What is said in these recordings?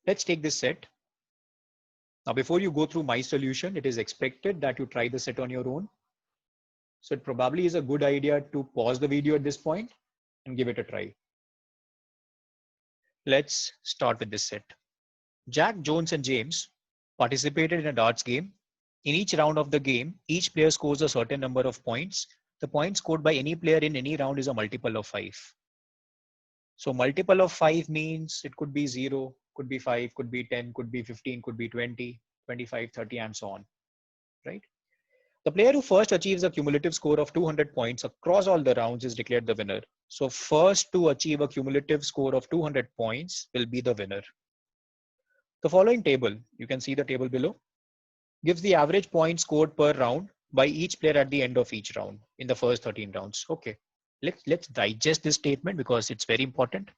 Let's take this set. Now, before you go through my solution, it is expected that you try the set on your own. So it probably is a good idea to pause the video at this point and give it a try. Let's start with this set. Jack, Jones, and James participated in a darts game. In each round of the game, each player scores a certain number of points. The points scored by any player in any round is a multiple of 5. So multiple of 5 means it could be 0, could be 5, could be 10, could be 15, could be 20, 25, 30, and so on, right? The player who first achieves a cumulative score of 200 points across all the rounds is declared the winner. So first to achieve a cumulative score of 200 points will be the winner. The following table, you can see the table below, gives the average points scored per round by each player at the end of each round in the first 13 rounds. Okay, let's digest this statement because it's very important.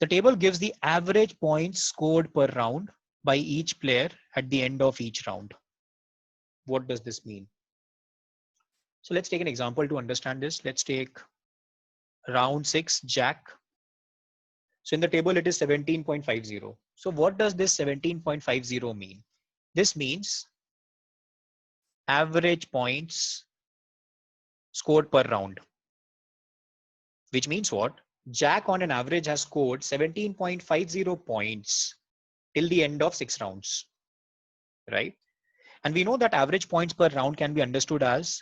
The table gives the average points scored per round by each player at the end of each round. What does this mean? So let's take an example to understand this. Let's take round 6, Jack. So in the table, it is 17.50. So what does this 17.50 mean? This means average points scored per round, which means what? Jack on an average has scored 17.50 points till the end of 6 rounds, right? And we know that average points per round can be understood as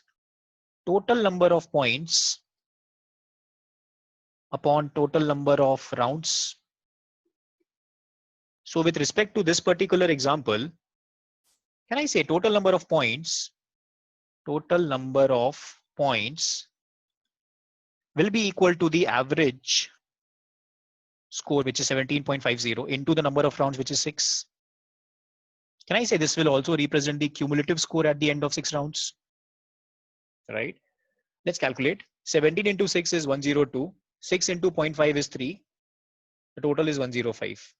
total number of points upon total number of rounds. So with respect to this particular example, can I say total number of points will be equal to the average score, which is 17.50, into the number of rounds, which is 6. Can I say this will also represent the cumulative score at the end of 6 rounds? Right? Let's calculate. 17 into 6 is 102. 6 into 0.5 is 3. The total is 105.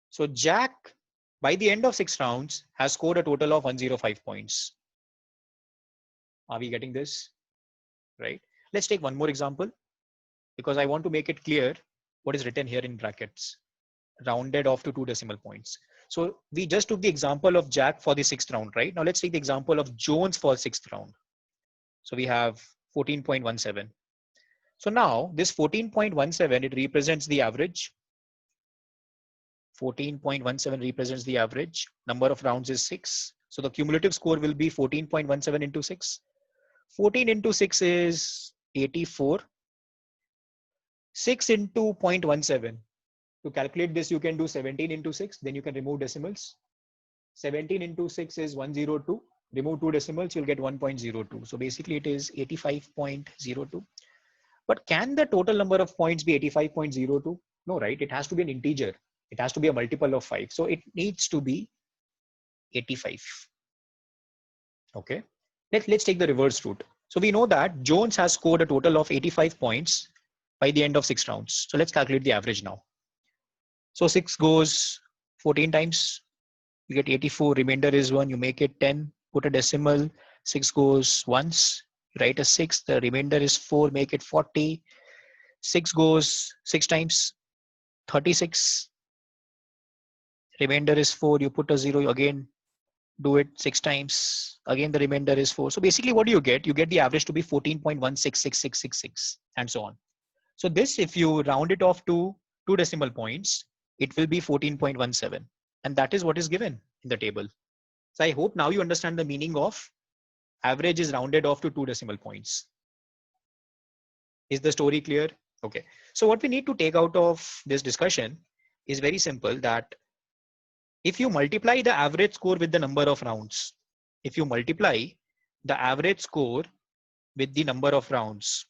So Jack, by the end of 6 rounds, has scored a total of 105 points. Are we getting this? Right? Let's take one more example because I want to make it clear what is written here in brackets, rounded off to 2 decimal points. So we just took the example of Jack for the 6th round, right? Now let's take the example of Jones for 6th round. So we have 14.17. So now this 14.17, it represents the average. 14.17 represents the average. Number of rounds is 6. So the cumulative score will be 14.17 into 6. 14 into 6 is 84. 6 into 0.17. To calculate this, you can do 17 into 6. Then you can remove decimals. 17 into 6 is 102. Remove 2 decimals, you'll get 1.02. So basically it is 85.02. But can the total number of points be 85.02? No, right? It has to be an integer. It has to be a multiple of 5. So it needs to be 85. Okay. Let's take the reverse route. So we know that Jones has scored a total of 85 points by the end of 6 rounds. So let's calculate the average now. So 6 goes 14 times. You get 84. Remainder is 1. You make it 10. Put a decimal. 6 goes once. Write a 6. The remainder is 4. Make it 40. 6 goes 6 times. 36. Remainder is 4. You put a 0. Again, do it 6 times. Again, the remainder is 4. So basically what do you get? You get the average to be 14.166666 and so on. So this, if you round it off to 2 decimal points, it will be 14.17. And that is what is given in the table. So I hope now you understand the meaning of average is rounded off to 2 decimal points. Is the story clear? Okay. So what we need to take out of this discussion is very simple, that if you multiply the average score with the number of rounds, if you multiply the average score with the number of rounds,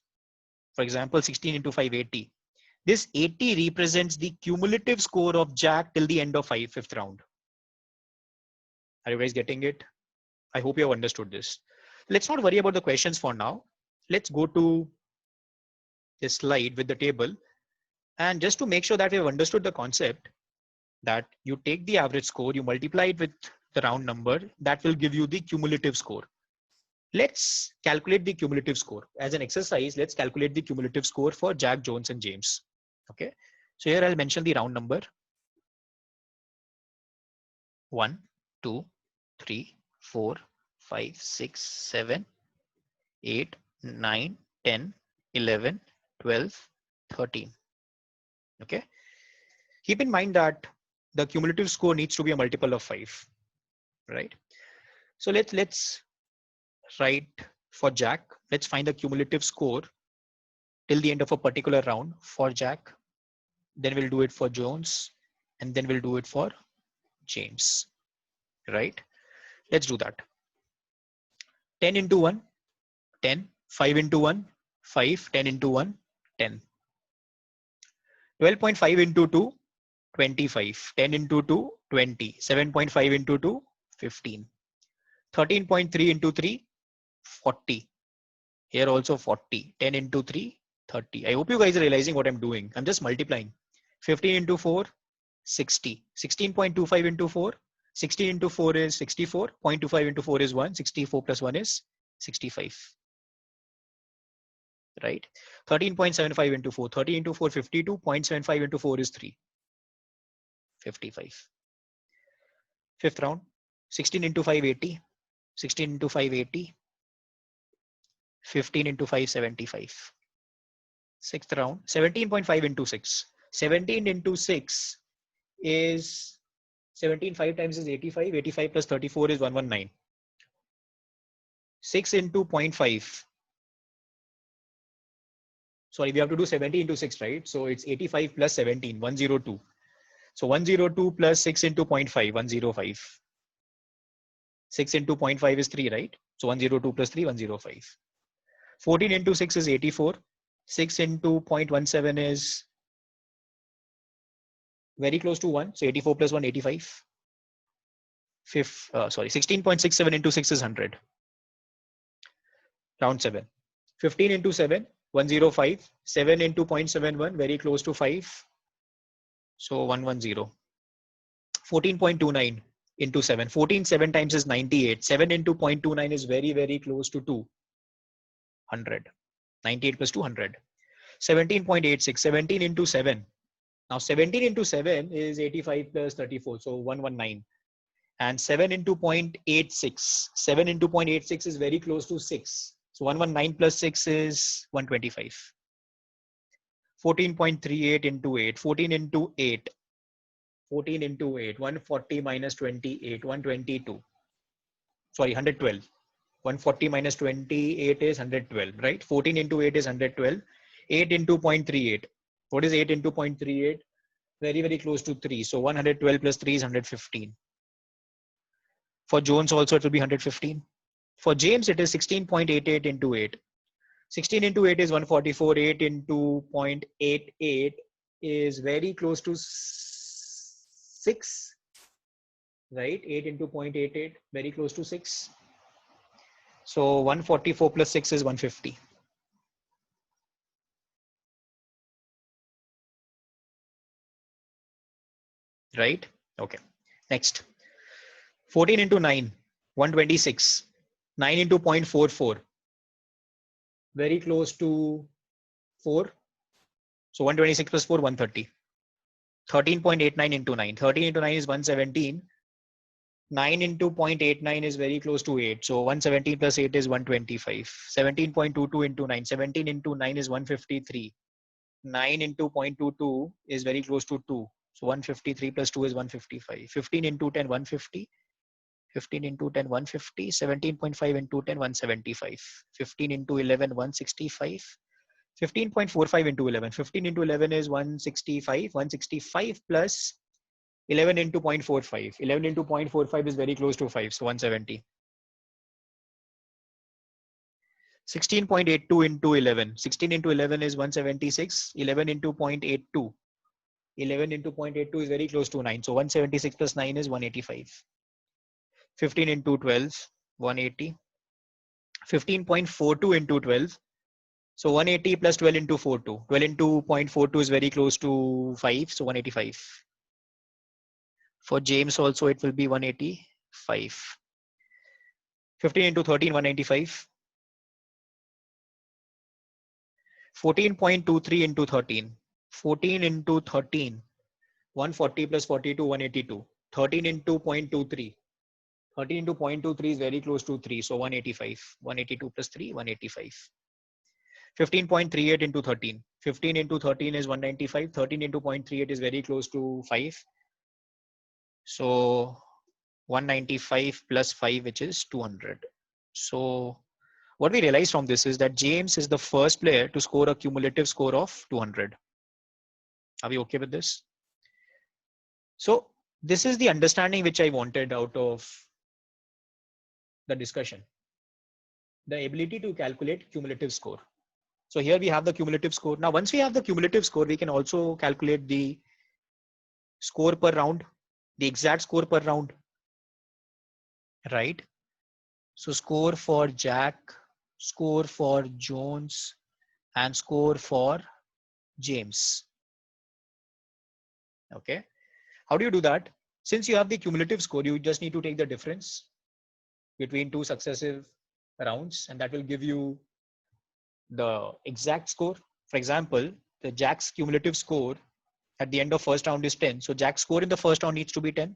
for example, 16 into 5, 80. This 80 represents the cumulative score of Jack till the end of 5th round. Are you guys getting it? I hope you have understood this. Let's not worry about the questions for now. Let's go to this slide with the table. And just to make sure that we have understood the concept, that you take the average score, you multiply it with the round number, that will give you the cumulative score. Let's calculate the cumulative score. As an exercise, let's calculate the cumulative score for Jack, Jones, and James. Okay. So here I'll mention the round number 1, 2, 3, 4, 5, 6, 7, 8, 9, 10, 11, 12, 13. Okay. Keep in mind that the cumulative score needs to be a multiple of 5, right? So let's write for Jack. Let's find the cumulative score till the end of a particular round for Jack. Then we'll do it for Jones, and then we'll do it for James, right? Let's do that. 10 into 1, 10, 5 into 1, 5, 10 into 1, 10. 12.5 into 2, 25, 10 into 2, 20, 7.5 into 2, 15, 13.3 into 3, 40. Here also 40, 10 into 3, 30. I hope you guys are realizing what I'm doing. I'm just multiplying. 15 into 4, 60, 16.25 into 4, 16 into 4 is 64, 0.25 into 4 is 1, 64 plus 1 is 65. Right? 13.75 into 4, 30 into 4, 52, 0.75 into 4 is 3, 55. Fifth round, 16 into 5, 80, 16 into 5, 80, 15 into 5, 75. Sixth round, 17.5 into 6, 17 into 6 is 17, 5 times is 85, 85 plus 34 is 119. 6 into 0.5. Sorry, we have to do 70 into 6, right? So it's 85 plus 17, 102. So 102 plus 6 into 0.5, 105. 6 into 0.5 is 3, right? So 102 plus 3, 105. 14 into 6 is 84. 6 into 0.17 is very close to 1. So 84 plus 1, 85. 16.67 into 6 is 100. Round 7. 15 into 7, 105. 7 into 0.71, very close to 5. So 110. 14.29 into 7. 14 7 times is 98. 7 into 0.29 is very, very close to 200. 98 plus 200. 17.86. 17 into 7. Now 17 into 7 is 85 plus 34. So 119. And 7 into 0.86. 7 into 0.86 is very close to 6. So 119 plus 6 is 125. 14.38 into 8. 14 into 8. 14 into 8. 140 minus 28. 122. Sorry, 112. 140 minus 28 is 112, right? 14 into 8 is 112. 8 into 0.38. What is 8 into 0.38? Very, very close to 3. So 112 plus 3 is 115. For Jones also it will be 115. For James it is 16.88 into 8. 16 into 8 is 144. 8 into 0.88 is very close to 6. Right? 8 into 0.88, very close to 6. So 144 plus 6 is 150. Right? Okay. Next. 14 into 9, 126. 9 into 0.44. Very close to 4. So 126 plus 4, 130. 13.89 into 9. 13 into 9 is 117. 9 into 0.89 is very close to 8. So 117 plus 8 is 125. 17.22 into 9. 17 into 9 is 153. 9 into 0.22 is very close to 2. So 153 plus 2 is 155. 15 into 10, 150. 15 into 10, 150. 17.5 into 10, 175. 15 into 11, 165. 15.45 into 11. 15 into 11 is 165. 165 plus 11 into 0.45. 11 into 0.45 is very close to 5. So 170. 16.82 into 11. 16 into 11 is 176. 11 into 0.82. 11 into 0.82 is very close to 9. So 176 plus 9 is 185. 15 into 12, 180. 15.42 into 12. So 180 plus 12 into 42. 12 into 0.42 is very close to 5. So 185. For James also it will be 185. 15 into 13, 195. 14.23 into 13. 14 into 13, 140 plus 42, 182. 13 into 0.23. 13 into 0.23 is very close to 3. So 185. 182 plus 3, 185. 15.38 into 13. 15 into 13 is 195. 13 into 0.38 is very close to 5. So 195 plus 5, which is 200. So what we realize from this is that James is the first player to score a cumulative score of 200. Are we okay with this? So this is the understanding which I wanted out of the discussion. The ability to calculate cumulative score. So here we have the cumulative score. Now, once we have the cumulative score, we can also calculate the score per round, the exact score per round, right? So score for Jack, score for Jones, and score for James. Okay. How do you do that? Since you have the cumulative score, you just need to take the difference between two successive rounds, and that will give you the exact score. For example, the Jack's cumulative score at the end of first round is 10. So Jack's score in the first round needs to be 10.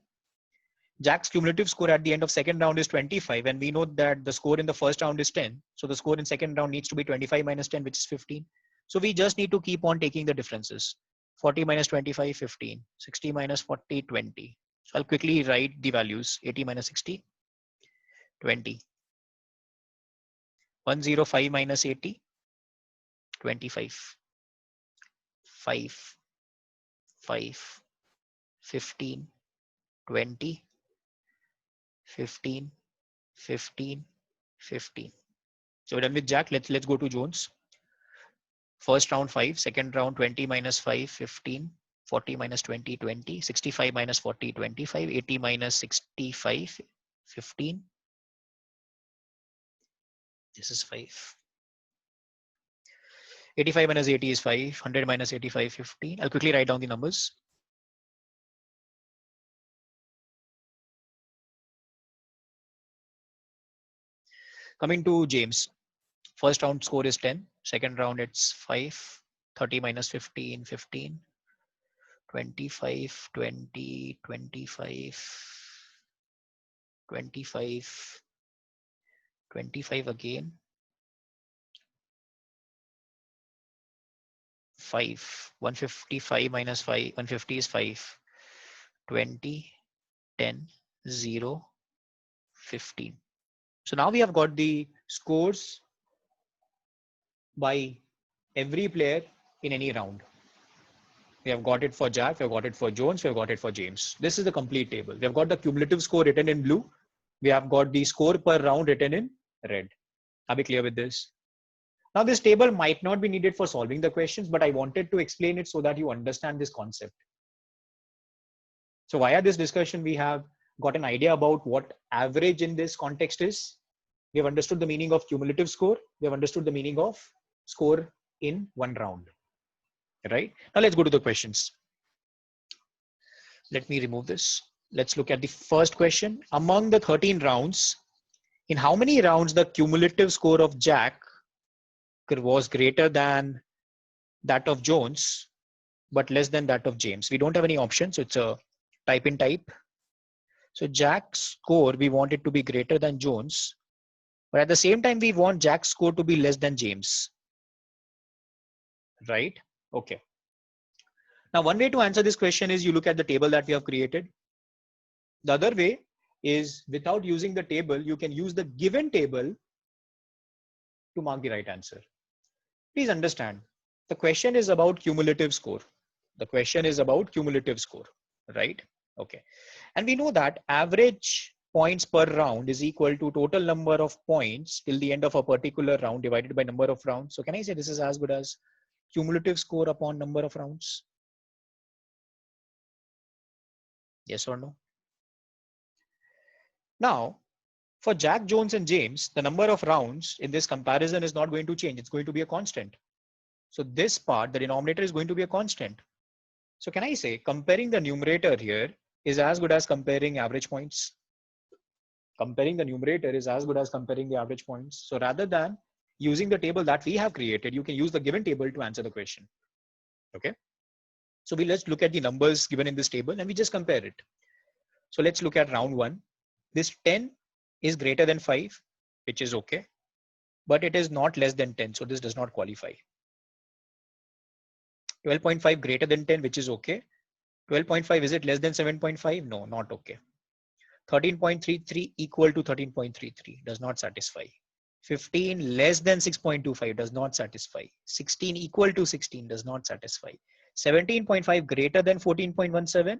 Jack's cumulative score at the end of second round is 25. And we know that the score in the first round is 10. So the score in second round needs to be 25 minus 10, which is 15. So we just need to keep on taking the differences. 40 minus 25, 15. 60 minus 40, 20. So I'll quickly write the values. 80 minus 60, 20. 105 minus 80, 25. 5, 5, 15, 20, 15, 15, 15. So we're done with Jack. Let's go to Jones. First round 5, second round 20 minus 5, 15, 40 minus 20, 20, 65 minus 40, 25, 80 minus 65, 15. This is 5. 85 minus 80 is 5. 100 minus 85, 15. I'll quickly write down the numbers. Coming to James. First round score is 10. Second round it's 5. 30 minus 15, 15. 25, 20, 25, 25, 25 again. 5. 155 minus 5. 150 is 5. 20, 10, 0, 15. So now we have got the scores by every player in any round. We have got it for Jack, we have got it for Jones, we have got it for James. This is the complete table. We have got the cumulative score written in blue. We have got the score per round written in red. Are we clear with this? Now this table might not be needed for solving the questions, but I wanted to explain it so that you understand this concept. So via this discussion, we have got an idea about what average in this context is. We have understood the meaning of cumulative score. We have understood the meaning of score in one round. Right? Now let's go to the questions. Let me remove this. Let's look at the first question. Among the 13 rounds, in how many rounds the cumulative score of Jack was greater than that of Jones, but less than that of James? We don't have any options. So it's a type in type. So Jack's score, we want it to be greater than Jones, but at the same time, we want Jack's score to be less than James. Right? Okay. Now, one way to answer this question is you look at the table that we have created. The other way is without using the table, you can use the given table to mark the right answer. Please understand, the question is about cumulative score. The question is about cumulative score, right? Okay. And we know that average points per round is equal to total number of points till the end of a particular round divided by number of rounds. So can I say this is as good as cumulative score upon number of rounds? Yes or no? Now, for Jack, Jones, and James, the number of rounds in this comparison is not going to change. It's going to be a constant. So this part, the denominator, is going to be a constant. So can I say comparing the numerator here is as good as comparing average points? Comparing the numerator is as good as comparing the average points. So rather than using the table that we have created, you can use the given table to answer the question. Okay. So let's look at the numbers given in this table and we just compare it. So let's look at round 1. This 10 is greater than 5, which is okay, but it is not less than 10. So this does not qualify. 12.5 greater than 10, which is okay. 12.5, is it less than 7.5? No, not okay. 13.33 equal to 13.33 does not satisfy. 15 less than 6.25 does not satisfy. 16 equal to 16 does not satisfy. 17.5 greater than 14.17,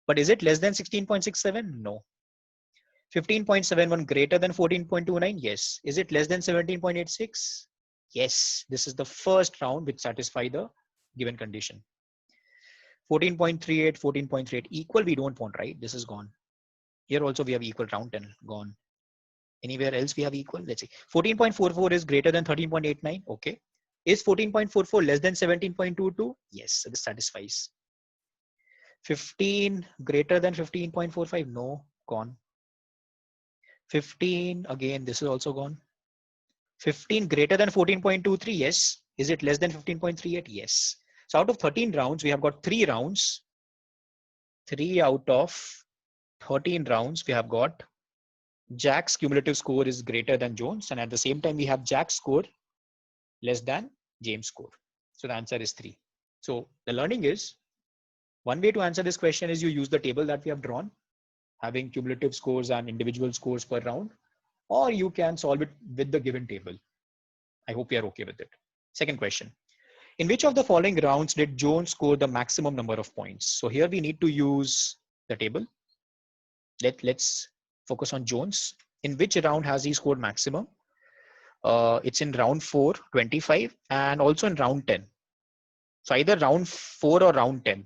but is it less than 16.67? No. 15.71 greater than 14.29? Yes. Is it less than 17.86? Yes. This is the first round which satisfies the given condition. 14.38, 14.38 equal, we don't want, right? This is gone. Here also we have equal, round 10 gone. Anywhere else we have equal? Let's see. 14.44 is greater than 13.89. Okay. Is 14.44 less than 17.22? Yes, this satisfies. 15 greater than 15.45? No, gone. 15, again, this is also gone. 15 greater than 14.23? Yes. Is it less than 15.38? Yes. So out of 13 rounds, we have got 3 rounds. 3 out of 13 rounds, we have got Jack's cumulative score is greater than Jones, and at the same time we have Jack's score less than James' score. So the answer is 3. So the learning is, one way to answer this question is you use the table that we have drawn, having cumulative scores and individual scores per round, or you can solve it with the given table. I hope you are okay with it. Second question. In which of the following rounds did Jones score the maximum number of points? So here we need to use the table. Let's focus on Jones. In which round has he scored maximum? It's in round 4, 25, and also in round 10. So either round 4 or round 10,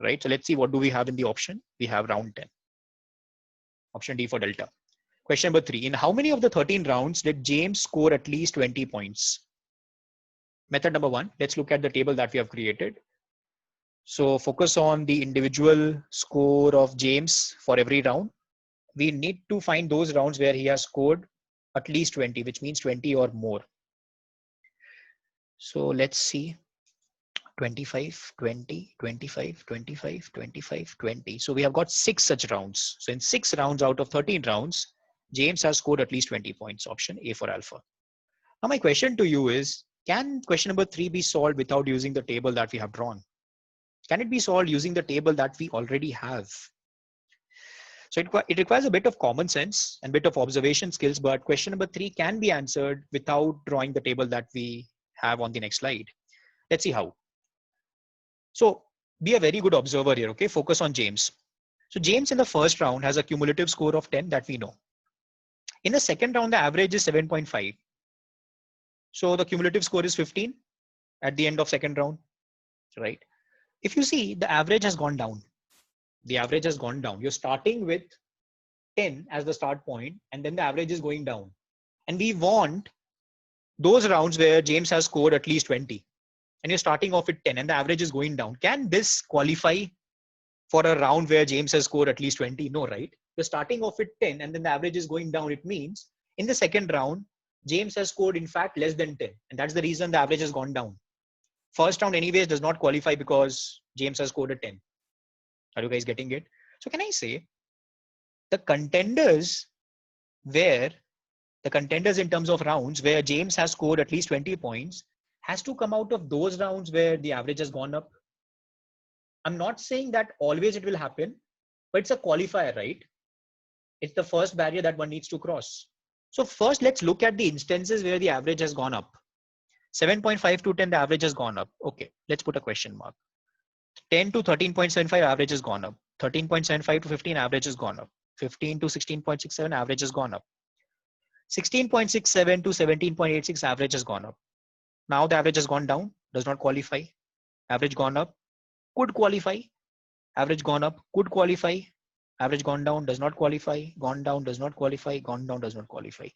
right? So let's see, what do we have in the option? We have round 10. Option D for Delta. Question number 3. In how many of the 13 rounds did James score at least 20 points? Method number 1, let's look at the table that we have created. So focus on the individual score of James for every round. We need to find those rounds where he has scored at least 20, which means 20 or more. So let's see. 25, 20, 25, 25, 25, 20. So we have got 6 such rounds. So in 6 rounds out of 13 rounds, James has scored at least 20 points. Option A for alpha. Now my question to you is, can question number 3 be solved without using the table that we have drawn? Can it be solved using the table that we already have? So it requires a bit of common sense and bit of observation skills, but question number 3 can be answered without drawing the table that we have on the next slide. Let's see how. So be a very good observer here, okay? Focus on James. So James in the first round has a cumulative score of 10 that we know. In the second round, the average is 7.5. So the cumulative score is 15 at the end of second round, right? If you see, the average has gone down. The average has gone down. You're starting with 10 as the start point, and then the average is going down. And we want those rounds where James has scored at least 20. And you're starting off with 10 and the average is going down. Can this qualify for a round where James has scored at least 20? No, right? You're starting off with 10 and then the average is going down. It means in the second round, James has scored in fact less than 10. And that's the reason the average has gone down. First round anyways does not qualify because James has scored a 10. Are you guys getting it? So can I say the contenders in terms of rounds where James has scored at least 20 points has to come out of those rounds where the average has gone up? I'm not saying that always it will happen, but it's a qualifier, right? It's the first barrier that one needs to cross. So first, let's look at the instances where the average has gone up. 7.5 to 10, the average has gone up. Okay, let's put a question mark. 10 to 13.75, average has gone up. 13.75 to 15, average has gone up. 15 to 16.67, average has gone up. 16.67 to 17.86, average has gone up. Now the average has gone down, does not qualify. Average gone up, could qualify. Average gone up, could qualify. Average gone down, does not qualify. Gone down, does not qualify. Gone down, does not qualify.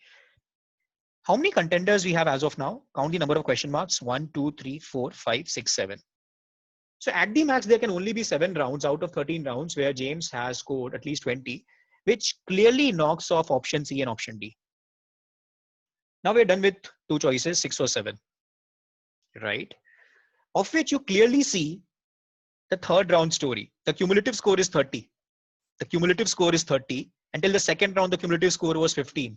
How many contenders we have as of now? Count the number of question marks. 1, 2, 3, 4, 5, 6, 7. So at the max, there can only be 7 rounds out of 13 rounds where James has scored at least 20, which clearly knocks off option C and option D. Now we're done with 2 choices, 6 or 7, right? Of which you clearly see the third round story. The cumulative score is 30. The cumulative score is 30. Until the second round, the cumulative score was 15.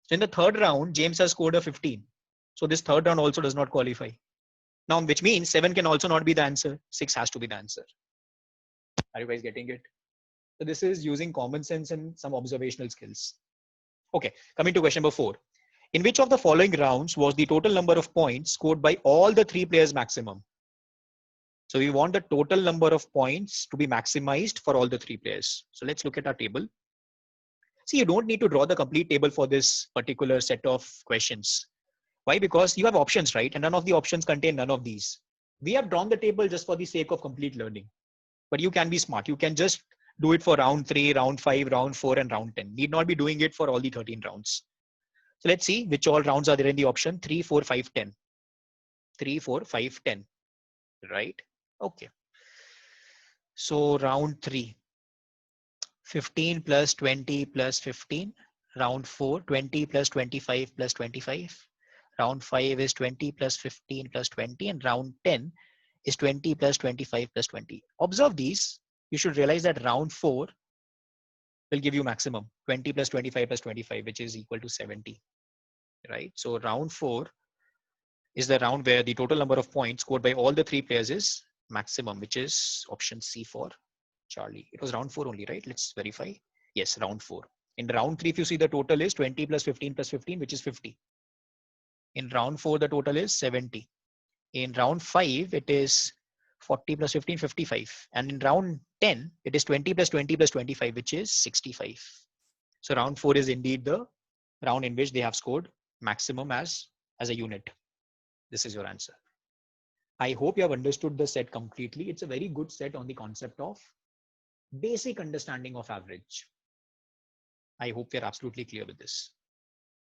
So in the third round, James has scored a 15. So this third round also does not qualify. Now, which means 7 can also not be the answer. 6 has to be the answer. Are you guys getting it? So this is using common sense and some observational skills. Okay, coming to question number 4. In which of the following rounds was the total number of points scored by all the 3 players maximum? So we want the total number of points to be maximized for all the 3 players. So let's look at our table. See, you don't need to draw the complete table for this particular set of questions. Why? Because you have options, right? And none of the options contain none of these. We have drawn the table just for the sake of complete learning. But you can be smart. You can just do it for round 3, round 5, round 4, and round 10. Need not be doing it for all the 13 rounds. So let's see which all rounds are there in the option 3, 4, 5, 10. 3, 4, 5, 10. Right? Okay. So round 3. 15 plus 20 plus 15. Round 4, 20 plus 25 plus 25. Round 5 is 20 plus 15 plus 20. And round 10 is 20 plus 25 plus 20. Observe these. You should realize that round 4 will give you maximum 20 plus 25 plus 25, which is equal to 70. Right? So round 4 is the round where the total number of points scored by all the 3 players is maximum, which is option C for Charlie. It was round 4 only, right? Let's verify. Yes, round 4. In round 3, if you see the total is 20 plus 15 plus 15, which is 50. In round 4, the total is 70. In round 5, it is 40 plus 15, 55. And in round 10, it is 20 plus 20 plus 25, which is 65. So round 4 is indeed the round in which they have scored maximum as a unit. This is your answer. I hope you have understood the set completely. It's a very good set on the concept of basic understanding of average. I hope we are absolutely clear with this.